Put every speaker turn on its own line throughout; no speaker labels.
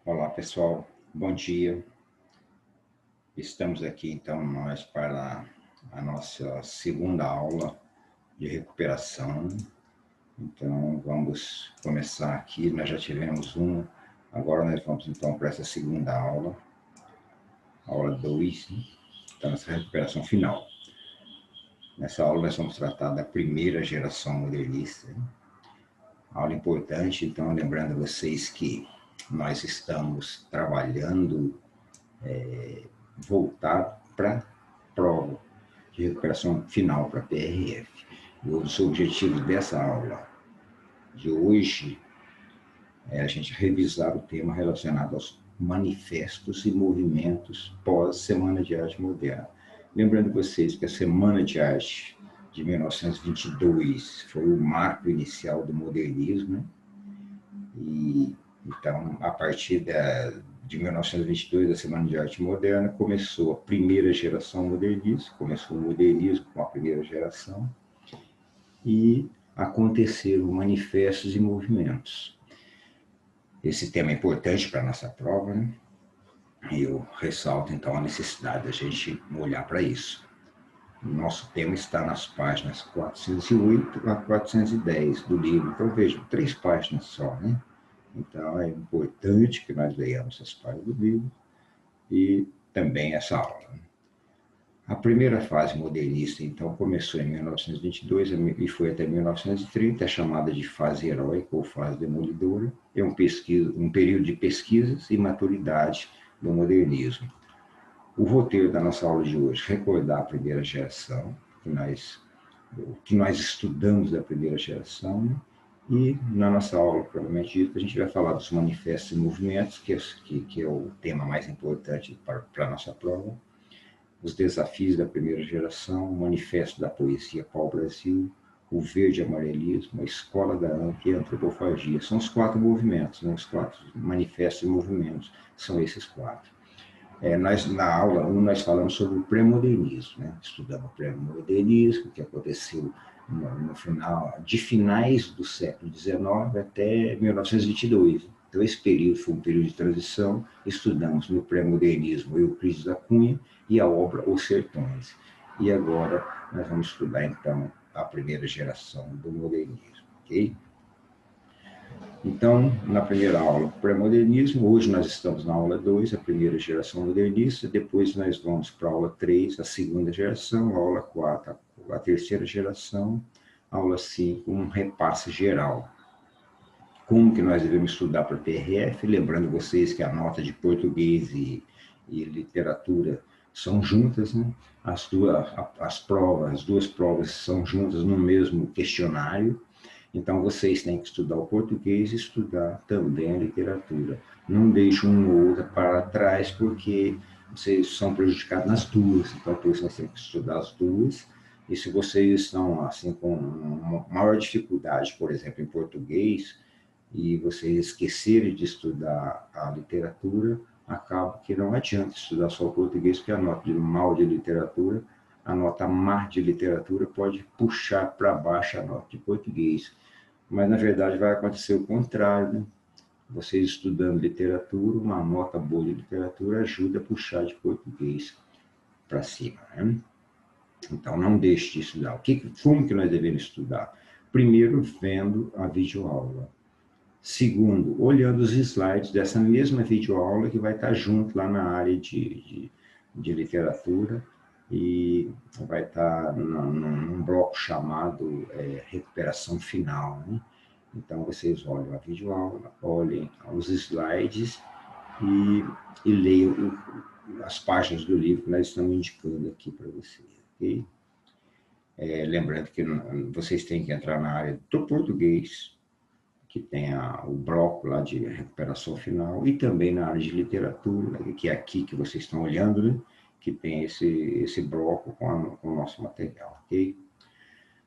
Olá pessoal, bom dia. Estamos aqui então nós para a nossa segunda aula de recuperação. Então vamos começar aqui, nós já tivemos uma, agora nós vamos então para essa segunda aula, aula 2, então essa recuperação final. Nessa aula nós vamos tratar da primeira geração modernista. Aula importante, então lembrando a vocês que nós estamos trabalhando voltado para prova de recuperação final para PRF. E os objetivos dessa aula de hoje é a gente revisar o tema relacionado aos manifestos e movimentos pós-Semana de Arte Moderna. Lembrando vocês que a Semana de Arte de 1922 foi o marco inicial do modernismo, né? E então, a partir de 1922, a Semana de Arte Moderna, começou a primeira geração modernista, começou o modernismo com a primeira geração, e aconteceram manifestos e movimentos. Esse tema é importante para a nossa prova, né? E eu ressalto, então, a necessidade da gente olhar para isso. O nosso tema está nas páginas 408 a 410 do livro. Então, vejam, 3 páginas só, né? Então, é importante que nós leiamos as páginas do livro e também essa aula. A primeira fase modernista, então, começou em 1922 e foi até 1930, é chamada de fase heróica ou fase demolidora. É um período de pesquisas e maturidade do modernismo. O roteiro da nossa aula de hoje, recordar a primeira geração, o que nós estudamos da primeira geração, né? E na nossa aula, provavelmente dito, a gente vai falar dos manifestos e movimentos, que é o tema mais importante para a nossa prova, os desafios da primeira geração, o manifesto da poesia pau-brasil, o verde amarelismo, a escola da AMP e a antropofagia. São os 4 movimentos, né? Os 4 manifestos e movimentos, são esses 4. Na aula 1, nós falamos sobre o pré-modernismo, né? Estudamos o pré-modernismo, que aconteceu no final, de finais do século XIX até 1922. Então, esse período foi um período de transição. Estudamos no pré-modernismo Euclides da Cunha e a obra Os Sertões. E agora nós vamos estudar, então, a primeira geração do modernismo, ok? Então, na primeira aula, pré-modernismo, hoje nós estamos na aula 2, a primeira geração modernista, depois nós vamos para a aula 3, a segunda geração, a aula 4, a terceira geração, a aula 5, um repasse geral. Como que nós devemos estudar para PRF, lembrando vocês que a nota de português e literatura são juntas, né? As duas provas são juntas no mesmo questionário. Então, vocês têm que estudar o português e estudar também a literatura. Não deixem uma ou outra para trás, porque vocês são prejudicados nas duas. Então, por isso, nós temos que estudar as duas. E se vocês estão assim, com uma maior dificuldade, por exemplo, em português, e vocês esquecerem de estudar a literatura, acaba que não adianta estudar só o português, porque a nota de mal de literatura, a nota má de literatura pode puxar para baixo a nota de português. Mas, na verdade, vai acontecer o contrário, né? Vocês estudando literatura, uma nota boa de literatura ajuda a puxar de português para cima, né? Então, não deixe de estudar. Como que nós devemos estudar? Primeiro, vendo a videoaula. Segundo, olhando os slides dessa mesma videoaula que vai estar junto lá na área de literatura, e vai estar num bloco chamado recuperação final, né? Então, vocês olham a videoaula, olhem os slides e leiam as páginas do livro que nós estamos indicando aqui para vocês, ok? Lembrando que vocês têm que entrar na área do português, que tem o bloco lá de recuperação final, e também na área de literatura, que é aqui que vocês estão olhando, né? Que tem esse bloco com o nosso material, ok?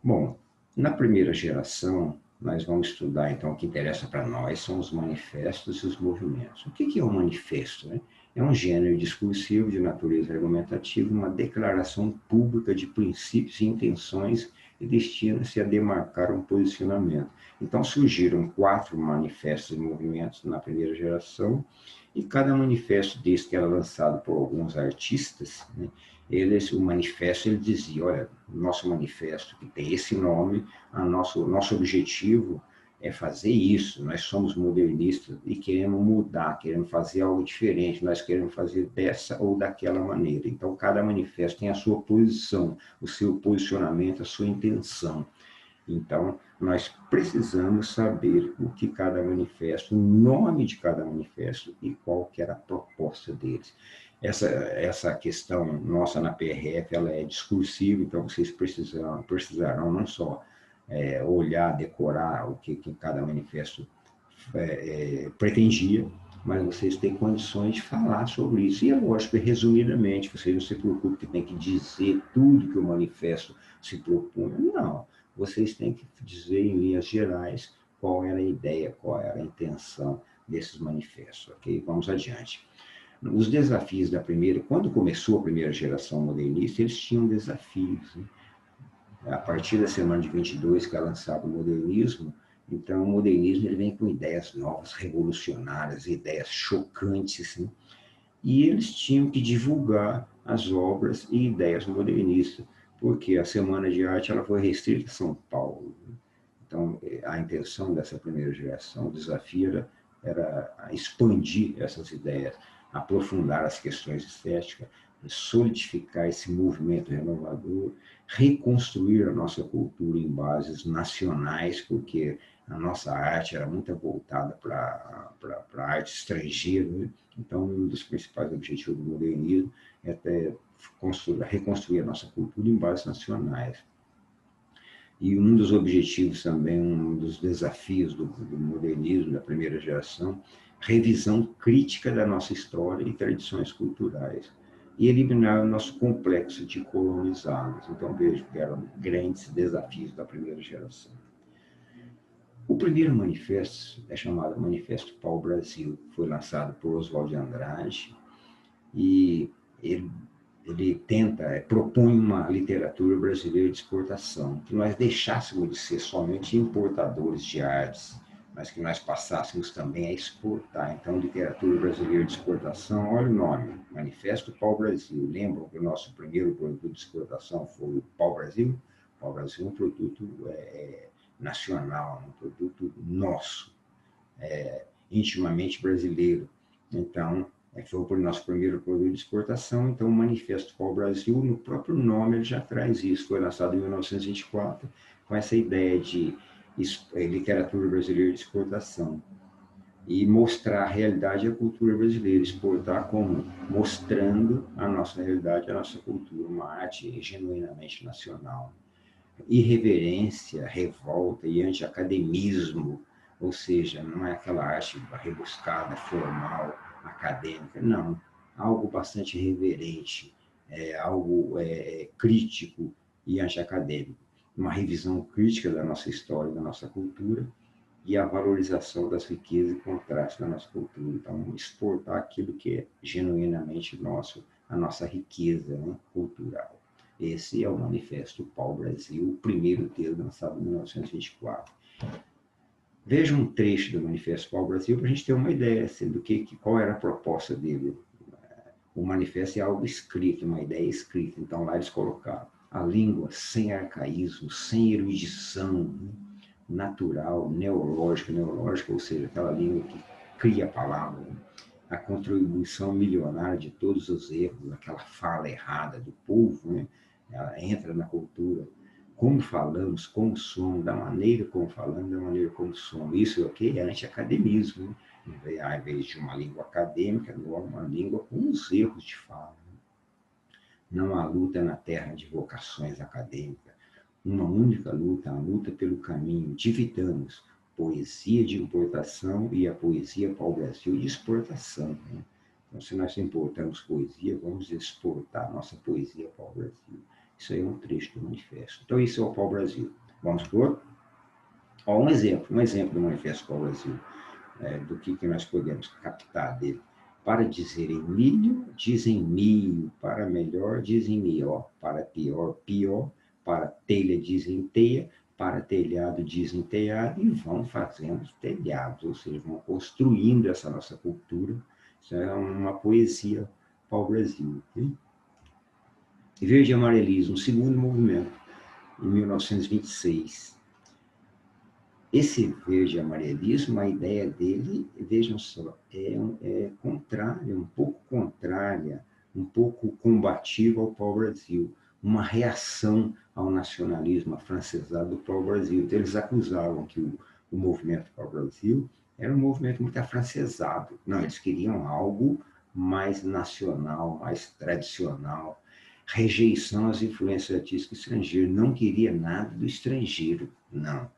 Bom, na primeira geração, nós vamos estudar, então, o que interessa para nós são os manifestos e os movimentos. O que é um manifesto, né? É um gênero discursivo de natureza argumentativa, uma declaração pública de princípios e intenções e destina-se a demarcar um posicionamento. Então surgiram 4 manifestos e movimentos na primeira geração, e cada manifesto desse, que era lançado por alguns artistas, né, o manifesto ele dizia, olha, nosso manifesto que tem esse nome, nosso objetivo é fazer isso, nós somos modernistas e queremos mudar, queremos fazer algo diferente, nós queremos fazer dessa ou daquela maneira. Então, cada manifesto tem a sua posição, o seu posicionamento, a sua intenção. Então, nós precisamos saber o que cada manifesto, o nome de cada manifesto e qual que era a proposta deles. Essa questão nossa na PRF, ela é discursiva, então vocês precisarão não só olhar, decorar o que cada manifesto pretendia, mas vocês têm condições de falar sobre isso. E é lógico, resumidamente, vocês não se preocupem que tem que dizer tudo que o manifesto se propunha. Não, vocês têm que dizer em linhas gerais qual era a ideia, qual era a intenção desses manifestos, ok? Vamos adiante. Os desafios da primeira, quando começou a primeira geração modernista, eles tinham desafios, né? A partir da semana de 22, que é lançado o modernismo, então o modernismo ele vem com ideias novas, revolucionárias, ideias chocantes, né? E eles tinham que divulgar as obras e ideias modernistas, porque a Semana de Arte ela foi restrita a São Paulo, né? Então, a intenção dessa primeira geração, o desafio era expandir essas ideias, aprofundar as questões estéticas, solidificar esse movimento renovador, reconstruir a nossa cultura em bases nacionais, porque a nossa arte era muito voltada para a arte estrangeira, né? Então, um dos principais objetivos do modernismo é até reconstruir a nossa cultura em bases nacionais. E um dos objetivos também, um dos desafios do modernismo, da primeira geração, revisão crítica da nossa história e tradições culturais, e eliminar o nosso complexo de colonizados. Então, vejo que eram grandes desafios da primeira geração. O primeiro manifesto é chamado Manifesto Pau-Brasil, foi lançado por Oswald de Andrade, e ele propõe uma literatura brasileira de exportação, que nós deixássemos de ser somente importadores de artes, mas que nós passássemos também a exportar. Então, literatura brasileira de exportação, olha o nome, Manifesto Pau-Brasil. Lembram que o nosso primeiro produto de exportação foi o Pau-Brasil? O Pau-Brasil é um produto nacional, um produto nosso, intimamente brasileiro. Então, foi o nosso primeiro produto de exportação, então o Manifesto Pau-Brasil, no próprio nome, ele já traz isso. Foi lançado em 1924, com essa ideia de literatura brasileira de exportação. E mostrar a realidade e a cultura brasileira, exportar como? Mostrando a nossa realidade, a nossa cultura, uma arte genuinamente nacional. Irreverência, revolta e anti-academismo, ou seja, não é aquela arte rebuscada, formal, acadêmica, não. Algo bastante reverente, algo crítico e anti-acadêmico. Uma revisão crítica da nossa história, da nossa cultura e a valorização das riquezas e contrastes da nossa cultura. Então, exportar aquilo que é genuinamente nosso, a nossa riqueza, né, cultural. Esse é o Manifesto Pau-Brasil, o primeiro dele, lançado em 1924. Veja um trecho do Manifesto Pau-Brasil para a gente ter uma ideia assim, qual era a proposta dele. O manifesto é algo escrito, uma ideia escrita. Então, lá eles colocaram a língua sem arcaísmo, sem erudição, né? Natural, neológica, ou seja, aquela língua que cria a palavra, né? A contribuição milionária de todos os erros, aquela fala errada do povo, né? Ela entra na cultura. Como falamos, como somos, da maneira como falamos, da maneira como somos. Isso aqui é anti-academismo, né? Ao invés de uma língua acadêmica, uma língua com os erros de fala. Não há luta na terra de vocações acadêmicas. Uma única luta, a luta pelo caminho. Dividamos poesia de importação e a poesia pau-brasil de exportação, né? Então, se nós importamos poesia, vamos exportar nossa poesia pau-brasil. Isso aí é um trecho do manifesto. Então, isso é o pau-brasil. Vamos por outro? Um exemplo do manifesto pau-brasil, do que nós podemos captar dele. Para dizerem milho, dizem milho. Para melhor, dizem melhor. Para pior, pior. para telha dizem teia, para telhado dizem telhado, e vão fazendo telhados, ou seja, vão construindo essa nossa cultura. Isso é uma poesia para o Brasil. Okay? Verde e Amarelismo, um segundo movimento, em 1926. Esse verde amarelismo, a ideia dele, vejam só, é contrária, um pouco contrária, um pouco combativa ao pau-brasil, uma reação ao nacionalismo afrancesado do pau-brasil. Então, eles acusavam que o movimento pau-brasil era um movimento muito afrancesado. Não, eles queriam algo mais nacional, mais tradicional, rejeição às influências artísticas estrangeiras, não queria nada do estrangeiro, não.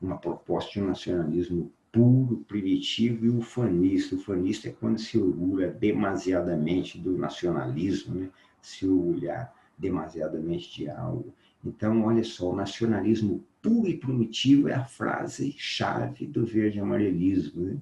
Uma proposta de um nacionalismo puro, primitivo e ufanista. Ufanista é quando se orgulha demasiadamente do nacionalismo, né? Se orgulhar demasiadamente de algo. Então, olha só, o nacionalismo puro e primitivo é a frase-chave do verde amarelismo, né?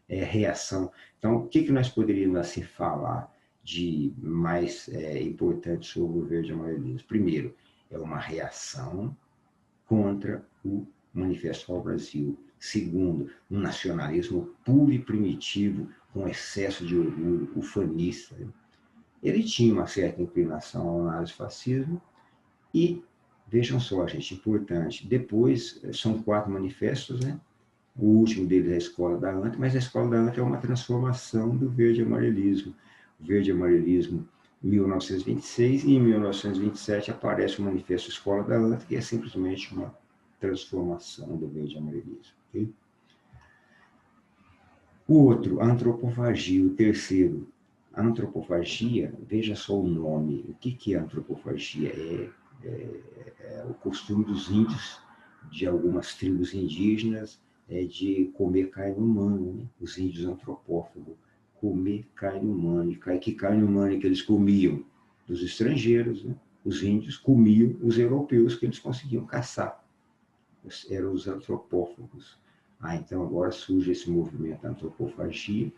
É reação. Então, o que nós poderíamos assim falar de mais importante sobre o verde amarelismo? Primeiro, é uma reação contra o Manifesto ao Brasil. Segundo, um nacionalismo puro e primitivo, com excesso de orgulho, ufanista. Ele tinha uma certa inclinação ao nazifascismo e, vejam só, gente, importante, depois são 4 manifestos, né? O último deles é a Escola da ANTA, mas a Escola da ANTA é uma transformação do verde-amarelismo. O verde-amarelismo, em 1926, e em 1927 aparece o Manifesto Escola da ANTA, que é simplesmente uma transformação do verde-amarelismo. Okay? O outro, a antropofagia. O terceiro, a antropofagia, veja só o nome. O que é antropofagia? É o costume dos índios, de algumas tribos indígenas, de comer carne humana, né? Os índios antropófagos, comer carne humana. E que carne humana que eles comiam? Dos estrangeiros, né? Os índios comiam os europeus que eles conseguiam caçar. Eram os antropófagos. Então agora surge esse movimento da antropofagia,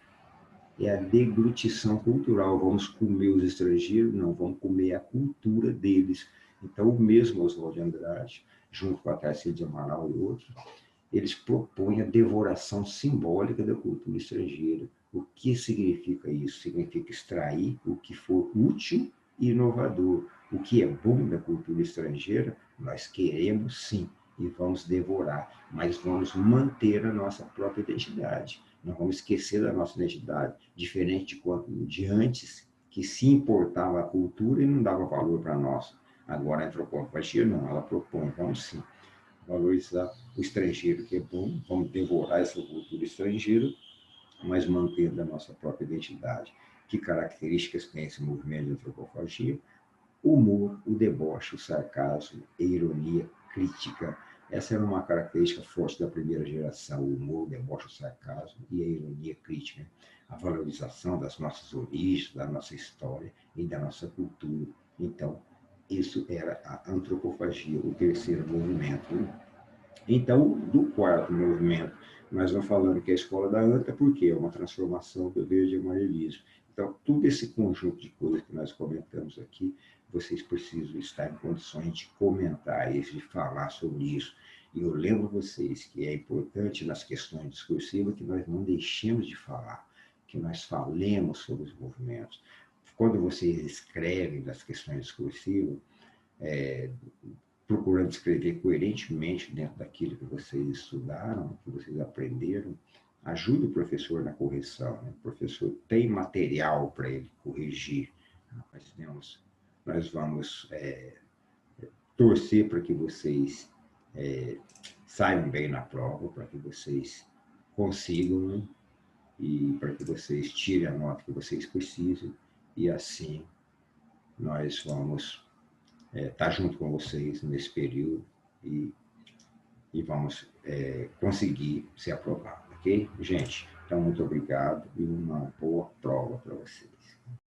é a deglutição cultural. Vamos comer os estrangeiros? Não, vamos comer a cultura deles. Então, o mesmo Oswald de Andrade, junto com a Tarsila de Amaral e outros, eles propõem a devoração simbólica da cultura estrangeira. O que significa isso? Significa extrair o que for útil e inovador. O que é bom da cultura estrangeira, nós queremos sim, e vamos devorar, mas vamos manter a nossa própria identidade. Não vamos esquecer da nossa identidade, diferente de antes, que se importava a cultura e não dava valor para nós. Agora a antropofagia não, ela propõe, vamos sim, valorizar o estrangeiro, que é bom, vamos devorar essa cultura estrangeira, mas mantendo a nossa própria identidade. Que características tem esse movimento de antropofagia? O humor, o deboche, o sarcasmo, a ironia, crítica. Essa era uma característica forte da primeira geração, o humor, o deboche, o sarcasmo e a ironia crítica. A valorização das nossas origens, da nossa história e da nossa cultura. Então, isso era a antropofagia, o terceiro movimento. Então, do quarto movimento, nós vamos falando que é a Escola da ANTA, porque é uma transformação do verde e amarelismo. Então, todo esse conjunto de coisas que nós comentamos aqui, vocês precisam estar em condições de comentar isso, de falar sobre isso. E eu lembro vocês que é importante nas questões discursivas que nós não deixemos de falar, que nós falemos sobre os movimentos. Quando vocês escrevem das questões discursivas, procurando escrever coerentemente dentro daquilo que vocês estudaram, que vocês aprenderam, ajude o professor na correção. Né? O professor tem material para ele corrigir. Nós vamos torcer para que vocês saiam bem na prova, para que vocês consigam, né? E para que vocês tirem a nota que vocês precisam, e assim nós vamos estar junto com vocês nesse período e vamos conseguir ser aprovados, ok? Gente, então muito obrigado e uma boa prova para vocês.